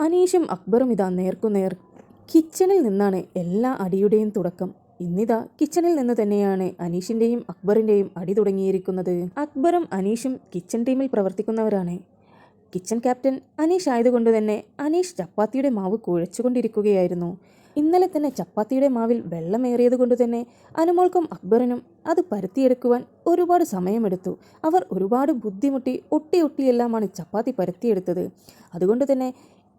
അനീഷും അക്ബറും ഇതാ നേർക്കുനേർ. കിച്ചണിൽ നിന്നാണ് എല്ലാ അടിയുടെയും തുടക്കം. ഇന്നിതാ കിച്ചണിൽ നിന്ന് തന്നെയാണ് അനീഷിൻ്റെയും അക്ബറിൻ്റെയും അടി തുടങ്ങിയിരിക്കുന്നത്. അക്ബറും അനീഷും കിച്ചൺ ടീമിൽ പ്രവർത്തിക്കുന്നവരാണ്. കിച്ചൺ ക്യാപ്റ്റൻ അനീഷ് ആയതുകൊണ്ട് തന്നെ അനീഷ് ചപ്പാത്തിയുടെ മാവ് കുഴച്ചുകൊണ്ടിരിക്കുകയായിരുന്നു. ഇന്നലെ തന്നെ ചപ്പാത്തിയുടെ മാവിൽ വെള്ളമേറിയത് കൊണ്ട് തന്നെ അനുമോൾക്കും അക്ബറിനും അത് പരത്തിയെടുക്കുവാൻ ഒരുപാട് സമയമെടുത്തു. അവർ ഒരുപാട് ബുദ്ധിമുട്ടി ഒട്ടിയൊട്ടിയെല്ലാമാണ് ചപ്പാത്തി പരത്തിയെടുത്തത്. അതുകൊണ്ട് തന്നെ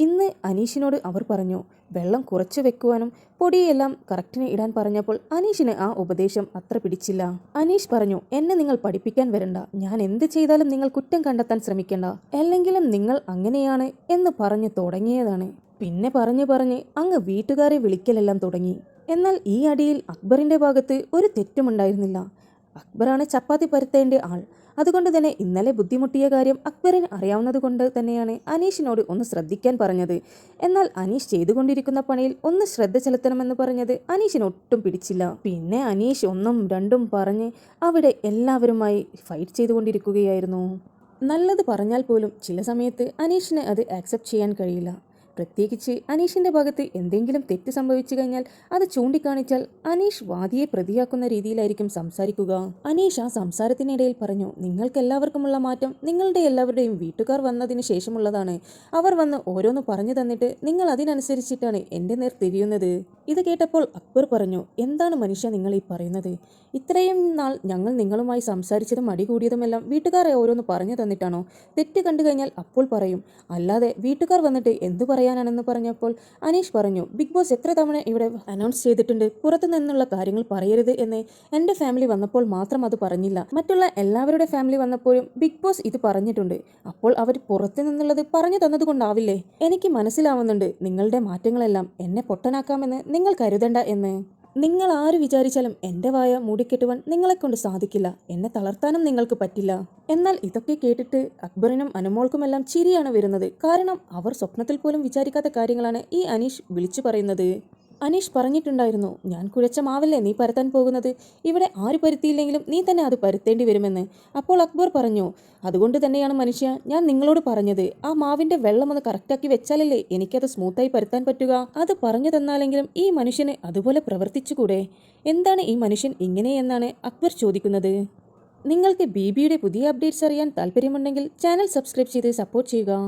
ഇന്ന് അനീഷിനോട് അവർ പറഞ്ഞു വെള്ളം കുറച്ച് വെക്കുവാനും പൊടിയെല്ലാം കറക്റ്റിന് ഇടാൻ പറഞ്ഞപ്പോൾ അനീഷിന് ആ ഉപദേശം അത്ര പിടിച്ചില്ല. അനീഷ് പറഞ്ഞു, എന്നെ നിങ്ങൾ പഠിപ്പിക്കാൻ വരണ്ട, ഞാൻ എന്ത് ചെയ്താലും നിങ്ങൾ കുറ്റം കണ്ടെത്താൻ ശ്രമിക്കണ്ട, അല്ലെങ്കിലും നിങ്ങൾ അങ്ങനെയാണ് എന്ന് പറഞ്ഞു തുടങ്ങിയതാണ്. പിന്നെ പറഞ്ഞ് അങ്ങ് വീട്ടുകാരെ വിളിക്കലെല്ലാം തുടങ്ങി. എന്നാൽ ഈ അടിയിൽ അക്ബറിൻ്റെ ഭാഗത്ത് ഒരു തെറ്റുമുണ്ടായിരുന്നില്ല. അക്ബറാണ് ചപ്പാത്തി പരത്തേണ്ട ആൾ. അതുകൊണ്ട് തന്നെ ഇന്നലെ ബുദ്ധിമുട്ടിയ കാര്യം അക്ബറിന് അറിയാവുന്നത് കൊണ്ട് തന്നെയാണ് അനീഷിനോട് ഒന്ന് ശ്രദ്ധിക്കാൻ പറഞ്ഞത്. എന്നാൽ അനീഷ് ചെയ്തുകൊണ്ടിരിക്കുന്ന പണിയിൽ ഒന്ന് ശ്രദ്ധ ചെലുത്തണമെന്ന് പറഞ്ഞത് അനീഷിന് ഒട്ടും പിടിച്ചില്ല. പിന്നെ അനീഷ് ഒന്നും രണ്ടും പറഞ്ഞ് അവിടെ എല്ലാവരുമായി ഫൈറ്റ് ചെയ്തുകൊണ്ടിരിക്കുകയായിരുന്നു. നല്ലത് പറഞ്ഞാൽ പോലും ചില സമയത്ത് അനീഷിന് അത് ആക്സെപ്റ്റ് ചെയ്യാൻ കഴിയില്ല. പ്രത്യേകിച്ച് അനീഷിൻ്റെ ഭാഗത്ത് എന്തെങ്കിലും തെറ്റ് സംഭവിച്ചു കഴിഞ്ഞാൽ അത് ചൂണ്ടിക്കാണിച്ചാൽ അനീഷ് വാദിയെ പ്രതിയാക്കുന്ന രീതിയിലായിരിക്കും സംസാരിക്കുക. അനീഷ് ആ സംസാരത്തിനിടയിൽ പറഞ്ഞു, നിങ്ങൾക്കെല്ലാവർക്കുമുള്ള മാറ്റം നിങ്ങളുടെ എല്ലാവരുടെയും വീട്ടുകാർ വന്നതിന് ശേഷമുള്ളതാണ്. അവർ വന്ന് ഓരോന്ന് പറഞ്ഞു തന്നിട്ട് നിങ്ങൾ അതിനനുസരിച്ചിട്ടാണ് എൻ്റെ നേർ തിരിയുന്നത്. ഇത് കേട്ടപ്പോൾ അക്ബർ പറഞ്ഞു, എന്താണ് മനുഷ്യ നിങ്ങൾ ഈ പറയുന്നത്? ഇത്രയും നാൾ ഞങ്ങൾ നിങ്ങളുമായി സംസാരിച്ചതും അടികൂടിയതുമെല്ലാം വീട്ടുകാരെ ഓരോന്ന് പറഞ്ഞു തന്നിട്ടാണോ? തെറ്റ് കണ്ടു കഴിഞ്ഞാൽ അപ്പോൾ പറയും, അല്ലാതെ വീട്ടുകാർ വന്നിട്ട് എന്തു പറയാനാണെന്ന് പറഞ്ഞപ്പോൾ അനീഷ് പറഞ്ഞു, ബിഗ് ബോസ് എത്ര തവണ ഇവിടെ അനൗൺസ് ചെയ്തിട്ടുണ്ട് പുറത്തു നിന്നുള്ള കാര്യങ്ങൾ പറയരുത് എന്ന്. എൻ്റെ ഫാമിലി വന്നപ്പോൾ മാത്രം അത് പറഞ്ഞില്ല, മറ്റുള്ള എല്ലാവരുടെ ഫാമിലി വന്നപ്പോഴും ബിഗ് ബോസ് ഇത് പറഞ്ഞിട്ടുണ്ട്. അപ്പോൾ അവർ പുറത്തു നിന്നുള്ളത് പറഞ്ഞു തന്നതുകൊണ്ടാവില്ലേ? എനിക്ക് മനസ്സിലാവുന്നുണ്ട് നിങ്ങളുടെ മാറ്റങ്ങളെല്ലാം എന്നെ പൊട്ടനാക്കാമെന്ന് നിങ്ങൾ കരുതണ്ട എന്ന്. നിങ്ങൾ ആര് വിചാരിച്ചാലും എൻ്റെ വായ മൂടിക്കെട്ടുവാൻ നിങ്ങളെക്കൊണ്ട് സാധിക്കില്ല, എന്നെ തളർത്താനും നിങ്ങൾക്ക് പറ്റില്ല. എന്നാൽ ഇതൊക്കെ കേട്ടിട്ട് അക്ബറിനും അനുമോൾക്കുമെല്ലാം ചിരിയാണ് വരുന്നത്. കാരണം അവർ സ്വപ്നത്തിൽ പോലും വിചാരിക്കാത്ത കാര്യങ്ങളാണ് ഈ അനീഷ് വിളിച്ചു പറയുന്നത്. അനീഷ് പറഞ്ഞിട്ടുണ്ടായിരുന്നു, ഞാൻ കുഴച്ച മാവല്ലേ നീ പരത്താൻ പോകുന്നത്, ഇവിടെ ആര് പരുത്തിയില്ലെങ്കിലും നീ തന്നെ അത് പരുത്തേണ്ടി വരുമെന്ന്. അപ്പോൾ അക്ബർ പറഞ്ഞു, അതുകൊണ്ട് തന്നെയാണ് മനുഷ്യ ഞാൻ നിങ്ങളോട് പറഞ്ഞത്, ആ മാവിൻ്റെ വെള്ളം ഒന്ന് കറക്റ്റാക്കി വെച്ചാലല്ലേ എനിക്കത് സ്മൂത്തായി പരുത്താൻ പറ്റുക. അത് പറഞ്ഞു തന്നാലെങ്കിലും ഈ മനുഷ്യന് അതുപോലെ പ്രവർത്തിച്ചുകൂടെ? എന്താണ് ഈ മനുഷ്യൻ ഇങ്ങനെയെന്നാണ് അക്ബർ ചോദിക്കുന്നത്. നിങ്ങൾക്ക് ബിബിയുടെ പുതിയ അപ്ഡേറ്റ്സ് അറിയാൻ താല്പര്യമുണ്ടെങ്കിൽ ചാനൽ സബ്സ്ക്രൈബ് ചെയ്ത് സപ്പോർട്ട് ചെയ്യുക.